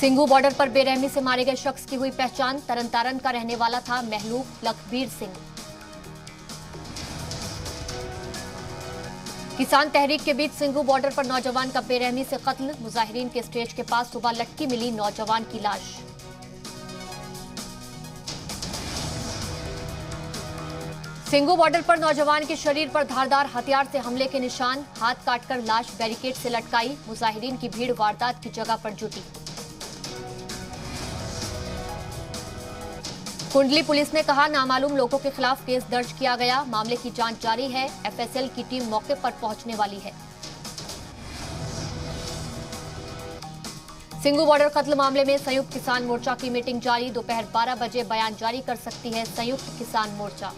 Singhu border पर बेरहमी से मारे गए शख्स की हुई पहचान। तरनतारन का रहने वाला था महलूक लखबीर सिंह। किसान तहरीक के बीच सिंघू बॉर्डर पर नौजवान का बेरहमी से कत्ल। मुजाहिरीन के स्टेज के पास सुबह लटकी मिली नौजवान की लाश। सिंघू बॉर्डर पर नौजवान के शरीर पर धारदार हथियार से हमले के निशान। हाथ काटकर लाश बैरिकेड से लटकाई। मुजाहिरीन की भीड़ वारदात की जगह पर जुटी। कुंडली पुलिस ने कहा, नामालूम लोगों के खिलाफ केस दर्ज किया गया। मामले की जांच जारी है। एफएसएल की टीम मौके पर पहुंचने वाली है। सिंघू बॉर्डर कत्ल मामले में संयुक्त किसान मोर्चा की मीटिंग जारी। दोपहर 12 बजे बयान जारी कर सकती है संयुक्त किसान मोर्चा।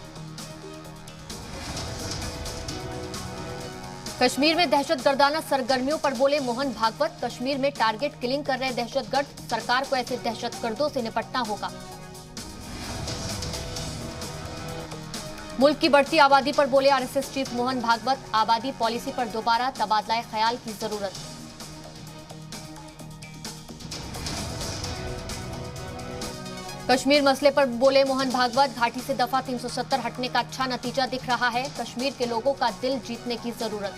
कश्मीर में दहशतगर्दाना सरगर्मियों पर बोले मोहन भागवत। कश्मीर में टारगेट किलिंग कर रहे दहशतगर्द, सरकार को ऐसे दहशतगर्दों से निपटना होगा। मुल्क की बढ़ती आबादी पर बोले आरएसएस चीफ मोहन भागवत। आबादी पॉलिसी पर दोबारा तबादला ख्याल की जरूरत। कश्मीर मसले पर बोले मोहन भागवत। घाटी से दफा 370 हटने का अच्छा नतीजा दिख रहा है। कश्मीर के लोगों का दिल जीतने की जरूरत।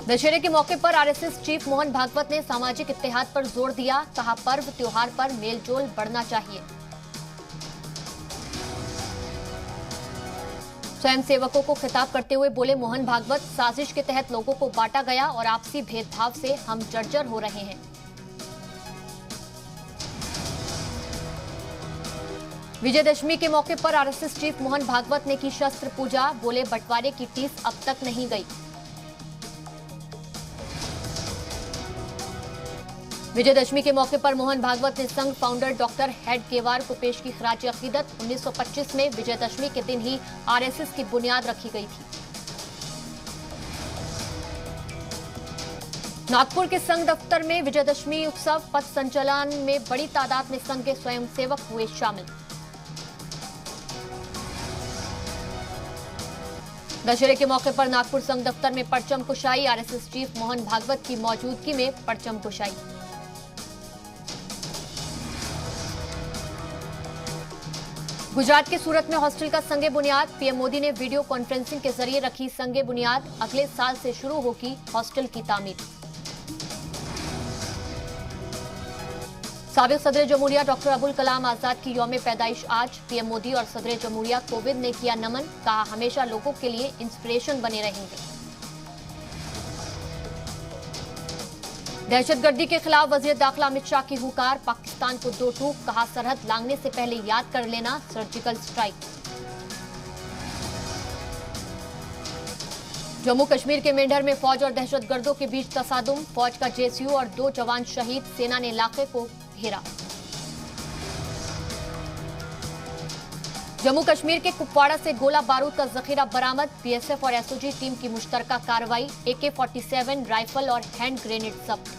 दशहरे के मौके पर आरएसएस चीफ मोहन भागवत ने सामाजिक इत्तेहाद पर जोर दिया। कहा, पर्व त्योहार पर मेलजोल बढ़ना चाहिए। स्वयंसेवकों को खिताब करते हुए बोले मोहन भागवत, साजिश के तहत लोगों को बांटा गया और आपसी भेदभाव से हम जर्जर हो रहे हैं। विजयदशमी के मौके पर आरएसएस चीफ मोहन भागवत ने की शस्त्र पूजा। बोले, बंटवारे की टीस अब तक नहीं गई। विजयदशमी के मौके पर मोहन भागवत ने संघ फाउंडर डॉक्टर हेड केवार को पेश की खराज अकीदत। 1925 में विजयदशमी के दिन ही आरएसएस की बुनियाद रखी गई थी। नागपुर के संघ दफ्तर में विजयदशमी उत्सव पथ संचलन में बड़ी तादाद में संघ के स्वयंसेवक हुए शामिल। दशहरे के मौके पर नागपुर संघ दफ्तर में परचम कुशाई। आरएसएस चीफ मोहन भागवत की मौजूदगी में परचम कुशाई। गुजरात के सूरत में हॉस्टल का संगे बुनियाद। पीएम मोदी ने वीडियो कॉन्फ्रेंसिंग के जरिए रखी संगे बुनियाद। अगले साल से शुरू होगी हॉस्टल की तामीर। साबिक सदर जमहूरिया डॉक्टर अबुल कलाम आजाद की यौम पैदाइश आज। पीएम मोदी और सदर जमहूरिया कोविंद ने किया नमन। कहा, हमेशा लोगों के लिए इंस्पिरेशन बने रहेंगे। दहशतगर्दी के खिलाफ वजीर दाखिला अमित शाह की हुंकार। पाकिस्तान को दो टूक। कहा, सरहद लांघने से पहले याद कर लेना सर्जिकल स्ट्राइक। जम्मू कश्मीर के मेंढर में फौज और दहशतगर्दों के बीच तसादुम। फौज का जेएसयू और 2 जवान शहीद। सेना ने इलाके को घेरा। जम्मू कश्मीर के कुपवाड़ा से गोला बारूद का जखीरा बरामद। बीएसएफ और एसओजी टीम की मुश्तरका कार्रवाई। AK-47 राइफल और हैंड ग्रेनेड जब्त।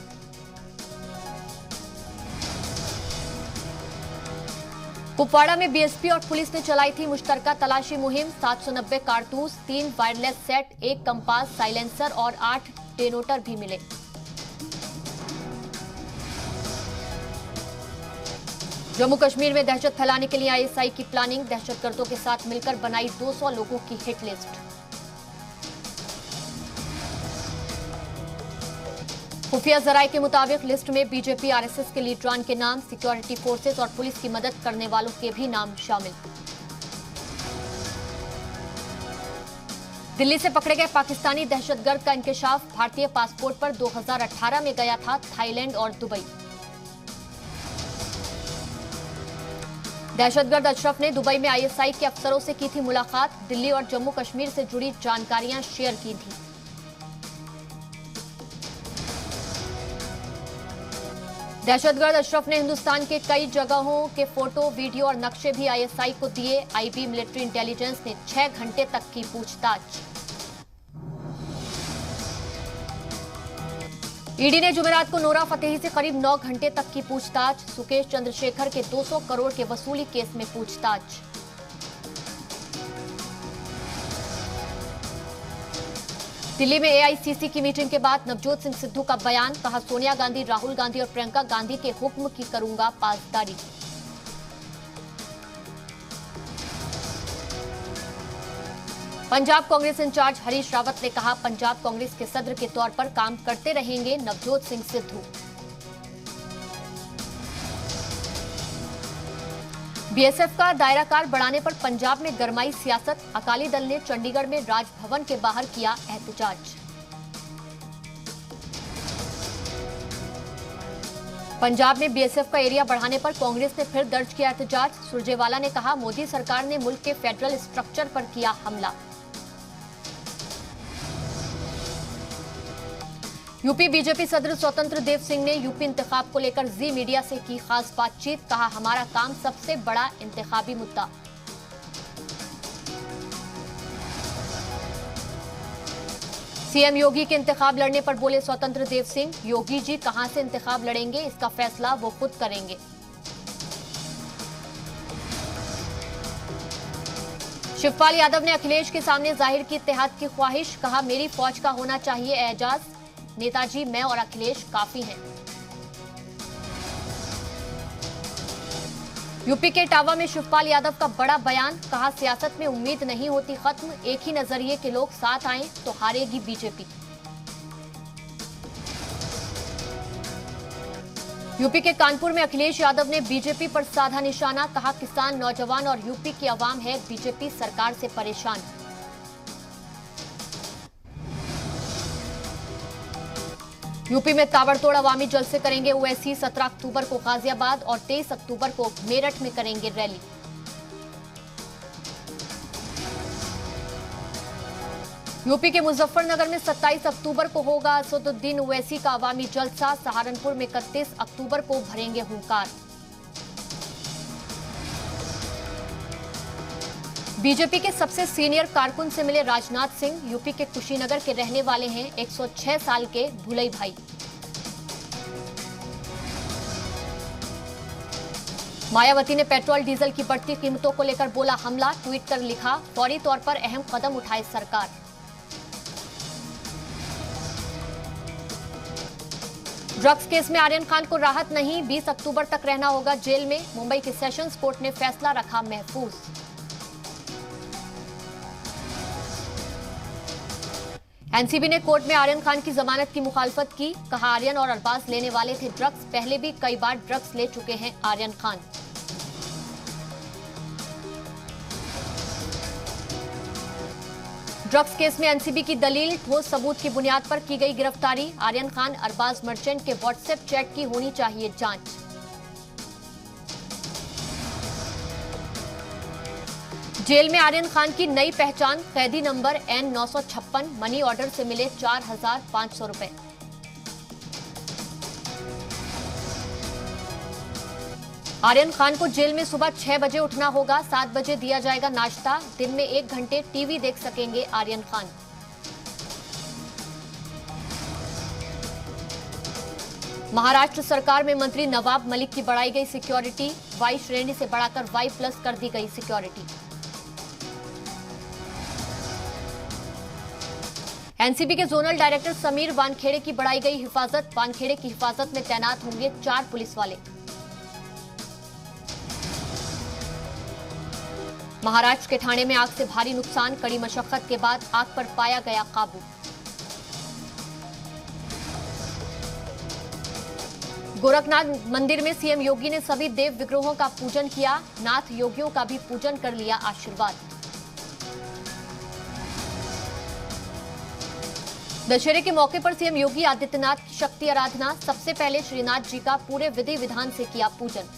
कुपवाड़ा में बीएसपी और पुलिस ने चलाई थी मुश्तरका तलाशी मुहिम। 790 कारतूस, 3 वायरलेस सेट, 1 कंपास, साइलेंसर और 8 डेनोटर भी मिले। जम्मू कश्मीर में दहशत फैलाने के लिए आईएसआई की प्लानिंग। दहशतगर्दों के साथ मिलकर बनाई 200 लोगों की हिट लिस्ट। खुफिया जराये के मुताबिक लिस्ट में बीजेपी आरएसएस के लीडरान के नाम, सिक्योरिटी फोर्सेस और पुलिस की मदद करने वालों के भी नाम शामिल। दिल्ली से पकड़े गए पाकिस्तानी दहशतगर्द का इंकशाफ। भारतीय पासपोर्ट पर 2018 में गया था थाईलैंड और दुबई। दहशतगर्द अशरफ ने दुबई में आईएसआई के अफसरों से की थी मुलाकात। दिल्ली और जम्मू कश्मीर से जुड़ी जानकारियां शेयर की थी। दहशतगर्द अशरफ ने हिंदुस्तान के कई जगहों के फोटो, वीडियो और नक्शे भी आईएसआई को दिए। आईबी मिलिट्री इंटेलिजेंस ने 6 घंटे तक की पूछताछ। ईडी ने जुमेरात को नोरा फतेही से करीब 9 घंटे तक की पूछताछ। सुकेश चंद्रशेखर के 200 करोड़ के वसूली केस में पूछताछ। दिल्ली में एआईसीसी की मीटिंग के बाद नवजोत सिंह सिद्धू का बयान, कहा सोनिया गांधी, राहुल गांधी और प्रियंका गांधी के हुक्म की करूंगा पासदारी। पंजाब कांग्रेस इंचार्ज हरीश रावत ने कहा, पंजाब कांग्रेस के सदर के तौर पर काम करते रहेंगे नवजोत सिंह सिद्धू। बीएसएफ का दायराकार बढ़ाने पर पंजाब में गरमाई सियासत, अकाली दल ने चंडीगढ़ में राजभवन के बाहर किया एहतजाज। पंजाब में बीएसएफ का एरिया बढ़ाने पर कांग्रेस ने फिर दर्ज किया एहतजाज। सुरजेवाला ने कहा, मोदी सरकार ने मुल्क के फेडरल स्ट्रक्चर पर किया हमला। यूपी बीजेपी सदर स्वतंत्र देव सिंह ने यूपी इंतखाब को लेकर जी मीडिया से की खास बातचीत, कहा हमारा काम सबसे बड़ा इंतखाबी मुद्दा। सीएम योगी के इंतखाब लड़ने पर बोले स्वतंत्र देव सिंह, योगी जी कहां से इंतखाब लड़ेंगे इसका फैसला वो खुद करेंगे। शिवपाल यादव ने अखिलेश के सामने जाहिर की इत्तेहाद की ख्वाहिश, कहा मेरी फौज का होना चाहिए एजाज, नेताजी मैं और अखिलेश काफी हैं। यूपी के इटावा में शिवपाल यादव का बड़ा बयान, कहा सियासत में उम्मीद नहीं होती खत्म, एक ही नजरिए के लोग साथ आए तो हारेगी बीजेपी। यूपी के कानपुर में अखिलेश यादव ने बीजेपी पर साधा निशाना, कहा किसान, नौजवान और यूपी की आवाम है बीजेपी सरकार से परेशान। यूपी में ताबड़तोड़ अवामी जलसे करेंगे ओवैसी, 17 अक्टूबर को गाजियाबाद और 23 अक्टूबर को मेरठ में करेंगे रैली। यूपी के मुजफ्फरनगर में 27 अक्टूबर को होगा असदुद्दीन ओवैसी का अवामी जलसा, सहारनपुर में 31 अक्टूबर को भरेंगे हुंकार। बीजेपी के सबसे सीनियर कारकुन से मिले राजनाथ सिंह, यूपी के कुशीनगर के रहने वाले हैं 106 साल के भुलई भाई। मायावती ने पेट्रोल डीजल की बढ़ती कीमतों को लेकर बोला हमला, ट्वीट कर लिखा फौरी तौर पर अहम कदम उठाए सरकार। ड्रग्स केस में आर्यन खान को राहत नहीं, 20 अक्टूबर तक रहना होगा जेल में, मुंबई के सेशंस कोर्ट ने फैसला रखा महफूज। एनसीबी ने कोर्ट में आर्यन खान की जमानत की मुखालफत की, कहा आर्यन और अरबाज लेने वाले थे ड्रग्स, पहले भी कई बार ड्रग्स ले चुके हैं आर्यन खान। ड्रग्स केस में एनसीबी की दलील, ठोस सबूत की बुनियाद पर की गई गिरफ्तारी, आर्यन खान अरबाज मर्चेंट के व्हाट्सएप चैट की होनी चाहिए जांच। जेल में आर्यन खान की नई पहचान, कैदी नंबर N956, मनी ऑर्डर से मिले 4,500 रुपए। आर्यन खान को जेल में सुबह 6 बजे उठना होगा, 7 बजे दिया जाएगा नाश्ता, दिन में 1 घंटे टीवी देख सकेंगे आर्यन खान। महाराष्ट्र सरकार में मंत्री नवाब मलिक की बढ़ाई गई सिक्योरिटी, वाई श्रेणी से बढ़ाकर वाई+ कर दी गई सिक्योरिटी। एनसीबी के जोनल डायरेक्टर समीर वानखेड़े की बढ़ाई गई हिफाजत, वानखेड़े की हिफाजत में तैनात होंगे 4 पुलिस वाले। महाराष्ट्र के ठाणे में आग से भारी नुकसान, कड़ी मशक्कत के बाद आग पर पाया गया काबू। गोरखनाथ मंदिर में सीएम योगी ने सभी देव विग्रहों का पूजन किया, नाथ योगियों का भी पूजन कर लिया आशीर्वाद। दशहरे के मौके पर सीएम योगी आदित्यनाथ की शक्ति आराधना, सबसे पहले श्रीनाथ जी का पूरे विधि विधान से किया पूजन।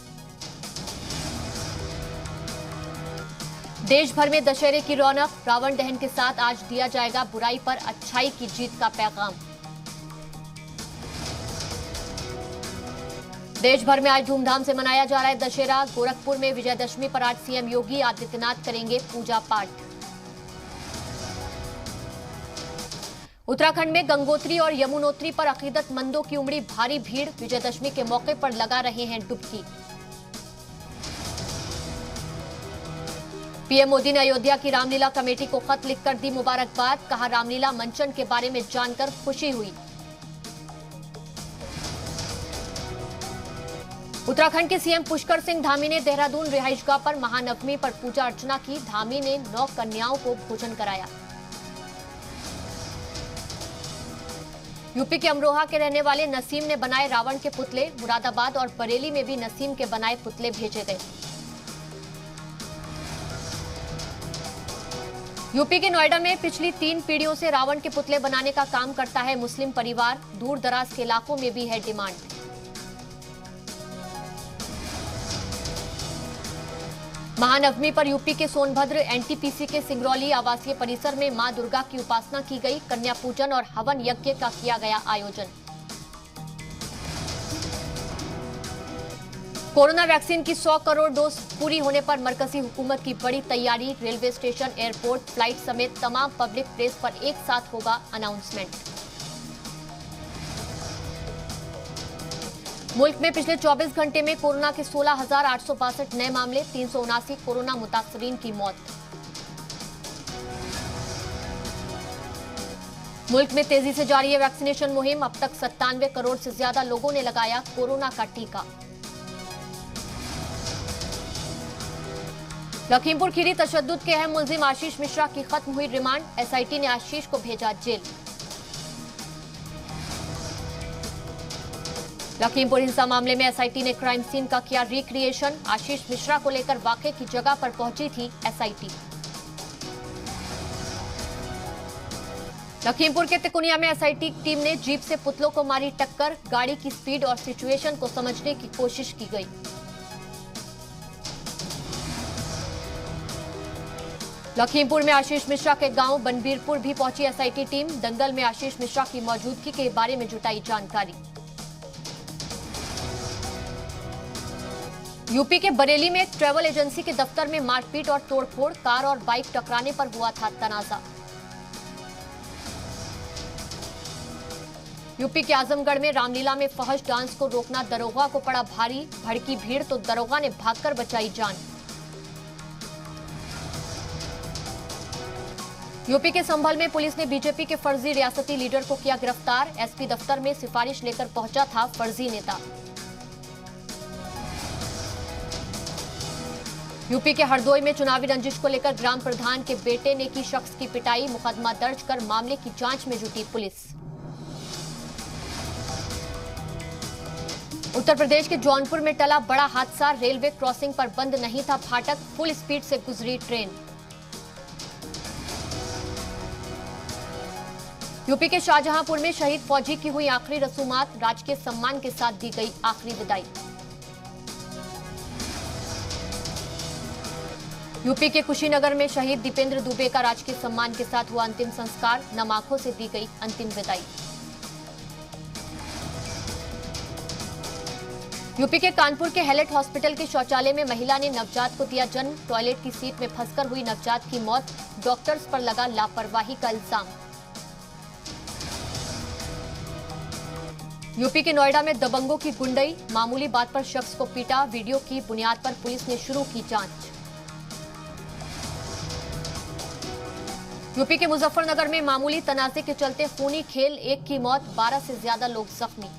देश भर में दशहरे की रौनक, रावण दहन के साथ आज दिया जाएगा बुराई पर अच्छाई की जीत का पैगाम। देश भर में आज धूमधाम से मनाया जा रहा है दशहरा, गोरखपुर में विजयदशमी पर आज सीएम योगी आदित्यनाथ करेंगे पूजा पाठ। उत्तराखंड में गंगोत्री और यमुनोत्री पर अकीदतमंदों की उमड़ी भारी भीड़, विजयदशमी के मौके पर लगा रहे हैं डुबकी। पीएम मोदी ने अयोध्या की रामलीला कमेटी को खत लिखकर दी मुबारकबाद। कहा, रामलीला मंचन के बारे में जानकर खुशी हुई। उत्तराखंड के सीएम पुष्कर सिंह धामी ने देहरादून रिहाइशगाह पर महानवमी पर पूजा अर्चना की। धामी ने 9 कन्याओं को भोजन कराया। यूपी के अमरोहा के रहने वाले नसीम ने बनाए रावण के पुतले। मुरादाबाद और बरेली में भी नसीम के बनाए पुतले भेजे गए। यूपी के नोएडा में पिछली 3 पीढ़ियों से रावण के पुतले बनाने का काम करता है मुस्लिम परिवार। दूर दराज के इलाकों में भी है डिमांड। महानवमी पर यूपी के सोनभद्र एनटीपीसी के सिंगरौली आवासीय परिसर में मां दुर्गा की उपासना की गई। कन्या पूजन और हवन यज्ञ का किया गया आयोजन। कोरोना वैक्सीन की 100 करोड़ डोज पूरी होने पर मरकजी हुकूमत की बड़ी तैयारी। रेलवे स्टेशन, एयरपोर्ट, फ्लाइट समेत तमाम पब्लिक प्लेस पर एक साथ होगा अनाउंसमेंट। मुल्क में पिछले 24 घंटे में कोरोना के 16,862 नए मामले। 379 कोरोना मुतासरीन की मौत। मुल्क में तेजी से जारी है वैक्सीनेशन मुहिम। अब तक 97 करोड़ से ज्यादा लोगों ने लगाया कोरोना का टीका। लखीमपुर खीरी तशद्दुद के अहम मुलजिम आशीष मिश्रा की खत्म हुई रिमांड। एसआईटी ने आशीष को भेजा जेल। लखीमपुर हिंसा मामले में एसआईटी ने क्राइम सीन का किया रिक्रिएशन। आशीष मिश्रा को लेकर वाकये की जगह पर पहुंची थी एसआईटी। लखीमपुर के तिकुनिया में एसआईटी टीम ने जीप से पुतलों को मारी टक्कर। गाड़ी की स्पीड और सिचुएशन को समझने की कोशिश की गई। लखीमपुर में आशीष मिश्रा के गांव बनबीरपुर भी पहुंची एसआईटी टीम। दंगल में आशीष मिश्रा की मौजूदगी के बारे में जुटाई जानकारी। यूपी के बरेली में एक ट्रैवल एजेंसी के दफ्तर में मारपीट और तोड़फोड़। कार और बाइक टकराने पर हुआ था तनाजा। यूपी के आजमगढ़ में रामलीला में फहश डांस को रोकना दरोगा को पड़ा भारी। भड़की भीड़ तो दरोगा ने भागकर बचाई जान। यूपी के संभल में पुलिस ने बीजेपी के फर्जी रियासती लीडर को किया गिरफ्तार। एसपी दफ्तर में सिफारिश लेकर पहुंचा था फर्जी नेता। यूपी के हरदोई में चुनावी रंजिश को लेकर ग्राम प्रधान के बेटे ने की शख्स की पिटाई। मुकदमा दर्ज कर मामले की जांच में जुटी पुलिस। उत्तर प्रदेश के जौनपुर में टला बड़ा हादसा। रेलवे क्रॉसिंग पर बंद नहीं था फाटक। फुल स्पीड से गुजरी ट्रेन। यूपी के शाहजहांपुर में शहीद फौजी की हुई आखिरी रसूमात। राजकीय सम्मान के साथ दी गई आखिरी विदाई। यूपी के कुशीनगर में शहीद दीपेंद्र दुबे का राजकीय सम्मान के साथ हुआ अंतिम संस्कार। नम आंखों से दी गई अंतिम विदाई। यूपी के कानपुर के हैलेट हॉस्पिटल के शौचालय में महिला ने नवजात को दिया जन्म। टॉयलेट की सीट में फंसकर हुई नवजात की मौत। डॉक्टर्स पर लगा लापरवाही का इल्जाम। यूपी के नोएडा में दबंगों की गुंडई। मामूली बात पर शख्स को पीटा। वीडियो की बुनियाद पर पुलिस ने शुरू की जांच। यूपी के मुजफ्फरनगर में मामूली तनाजे के चलते खूनी खेल। एक की मौत, 12 से ज्यादा लोग जख्मी।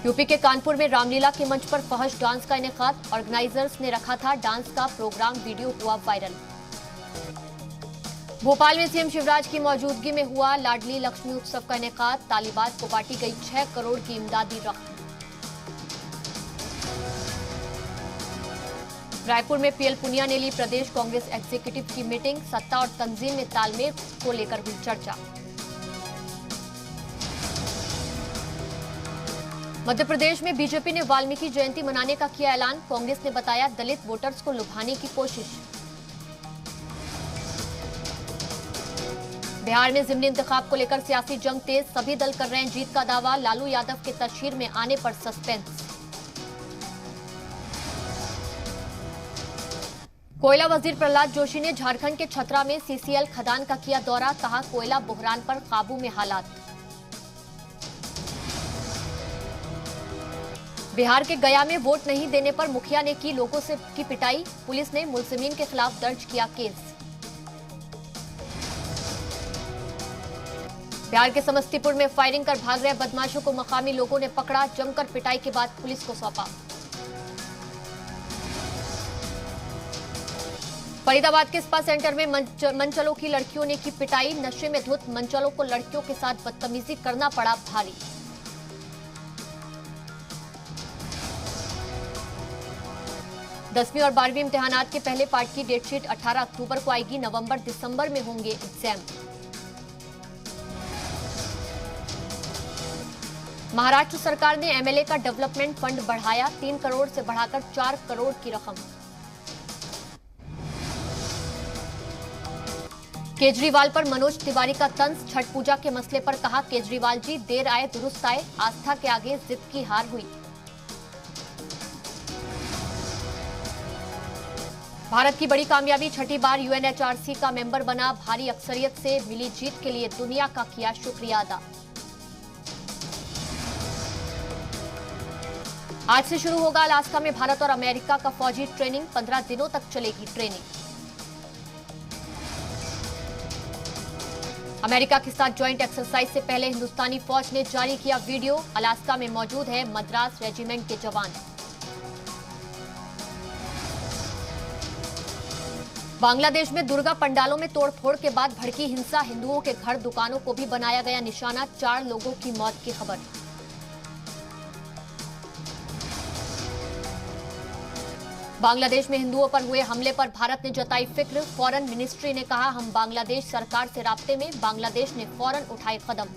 यूपी के कानपुर में रामलीला के मंच पर फहश डांस का इनेकाद। ऑर्गेनाइजर्स ने रखा था डांस का प्रोग्राम। वीडियो हुआ वायरल। भोपाल में सीएम शिवराज की मौजूदगी में हुआ लाडली लक्ष्मी उत्सव का इनेकाद। तालिबात को बांटी गई 6 करोड़ की इमदादी रकम। रायपुर में पीएल पुनिया ने ली प्रदेश कांग्रेस एग्जीक्यूटिव की मीटिंग। सत्ता और तंजीम में तालमेल को लेकर हुई चर्चा। मध्य प्रदेश में बीजेपी ने वाल्मीकि जयंती मनाने का किया ऐलान। कांग्रेस ने बताया दलित वोटर्स को लुभाने की कोशिश। बिहार में जिमनी इंतखाब को लेकर सियासी जंग तेज। सभी दल कर रहे हैं जीत का दावा। लालू यादव के तशहीर में आने पर सस्पेंस। कोयला वजीर प्रहलाद जोशी ने झारखंड के छतरा में सीसीएल खदान का किया दौरा। कहा कोयला बुहरान पर काबू में हालात। बिहार के गया में वोट नहीं देने पर मुखिया ने की लोगों से की पिटाई, पुलिस ने मुलजिमीन के खिलाफ दर्ज किया केस। बिहार के समस्तीपुर में फायरिंग कर भाग रहे बदमाशों को मकामी लोगों ने पकड़ा, जमकर पिटाई के बाद पुलिस को सौंपा। फरीदाबाद के स्पा सेंटर में मंचलों की लड़कियों ने की पिटाई, नशे में धुत मंचलों को लड़कियों के साथ बदतमीजी करना पड़ा भारी। दसवीं और 12वीं इम्तिहानात के पहले पार्ट की डेटशीट 18 अक्टूबर को आएगी, नवंबर-दिसंबर में होंगे एग्जाम। महाराष्ट्र सरकार ने एमएलए का डेवलपमेंट फंड बढ़ाया, 3 करोड़ से बढ़ाकर 4 करोड़ की रकम। केजरीवाल पर मनोज तिवारी का तंज, छठ पूजा के मसले पर कहा केजरीवाल जी देर आए दुरुस्त आए, आस्था के आगे जिद की हार हुई। भारत की बड़ी कामयाबी, छठी बार यूएनएचआरसी का मेंबर बना, भारी अक्सरियत से मिली जीत के लिए दुनिया का किया शुक्रिया अदा। आज से शुरू होगा अलास्का में भारत और अमेरिका का फौजी ट्रेनिंग, 15 दिनों तक चलेगी ट्रेनिंग। अमेरिका के साथ ज्वाइंट एक्सरसाइज से पहले हिंदुस्तानी फौज ने जारी किया वीडियो, अलास्का में मौजूद है मद्रास रेजिमेंट के जवान। बांग्लादेश में दुर्गा पंडालों में तोड़फोड़ के बाद भड़की हिंसा, हिंदुओं के घर दुकानों को भी बनाया गया निशाना, 4 लोगों की मौत की खबर। बांग्लादेश में हिंदुओं पर हुए हमले पर भारत ने जताई फिक्र, फॉरेन मिनिस्ट्री ने कहा हम बांग्लादेश सरकार से राब्ते में, बांग्लादेश ने फौरन उठाए कदम।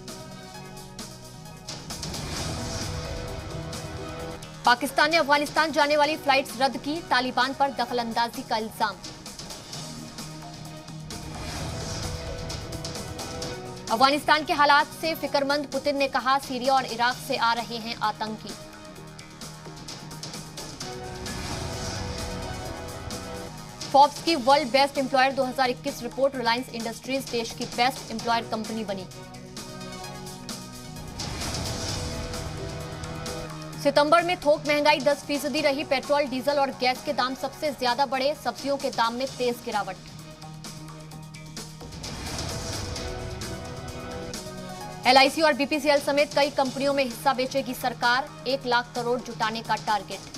पाकिस्तान ने अफगानिस्तान जाने वाली फ्लाइट्स रद्द की, तालिबान पर दखलंदाजी का इल्जाम। अफगानिस्तान के हालात से फिक्रमंद पुतिन ने कहा सीरिया और इराक से आ रहे हैं आतंकी। फोर्ब्स की world best employer 2021 report, Reliance industries देश की बेस्ट एम्प्लॉयर कंपनी बनी। सितंबर में थोक महंगाई 10% रही, पेट्रोल डीजल और गैस के दाम सबसे ज्यादा बढ़े, सब्जियों के दाम में तेज गिरावट। एलआईसी और बीपीसीएल समेत कई कंपनियों में हिस्सा बेचेगी सरकार, 1 लाख करोड़ जुटाने का टारगेट।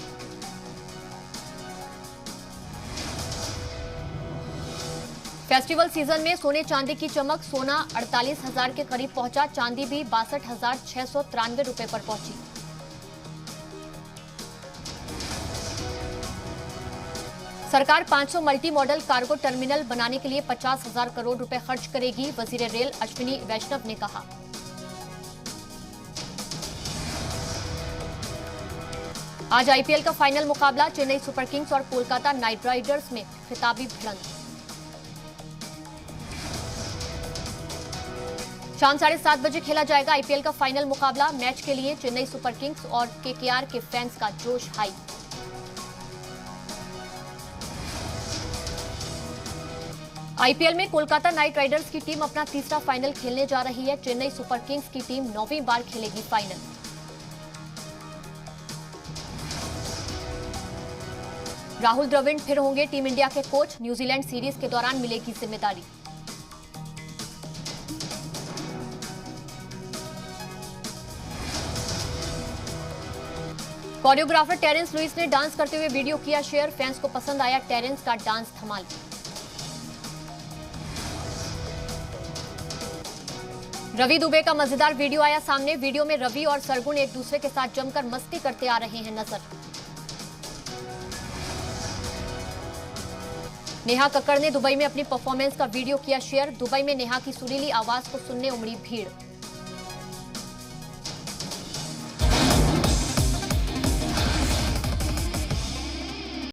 फेस्टिवल सीजन में सोने चांदी की चमक, सोना 48,000 के करीब पहुंचा, चांदी भी 62,693 रुपए पर पहुंची। सरकार 500 मल्टी मॉडल कार्गो टर्मिनल बनाने के लिए 50,000 करोड़ रुपए खर्च करेगी, वजीर रेल अश्विनी वैष्णव ने कहा। आज आईपीएल का फाइनल मुकाबला, चेन्नई सुपर किंग्स और कोलकाता नाइट राइडर्स में खिताबी भिड़ंत। शाम 7:30 बजे खेला जाएगा आईपीएल का फाइनल मुकाबला, मैच के लिए चेन्नई सुपर किंग्स और केकेआर के फैंस का जोश हाई। आईपीएल में कोलकाता नाइट राइडर्स की टीम अपना तीसरा फाइनल खेलने जा रही है, चेन्नई सुपर किंग्स की टीम 9वीं बार खेलेगी फाइनल। राहुल द्रविड़ फिर होंगे टीम इंडिया के कोच, न्यूजीलैंड सीरीज के दौरान मिलेगी जिम्मेदारी। कोरियोग्राफर टेरेंस लुइस ने डांस करते हुए वीडियो किया शेयर, फैंस को पसंद आया टेरेंस का डांस धमाल। रवि दुबे का मजेदार वीडियो आया सामने, वीडियो में रवि और सरगुण एक दूसरे के साथ जमकर मस्ती करते आ रहे हैं नजर। नेहा कक्कड़ ने दुबई में अपनी परफॉर्मेंस का वीडियो किया शेयर, दुबई में नेहा की सुरीली आवाज को सुनने उमड़ी भीड़।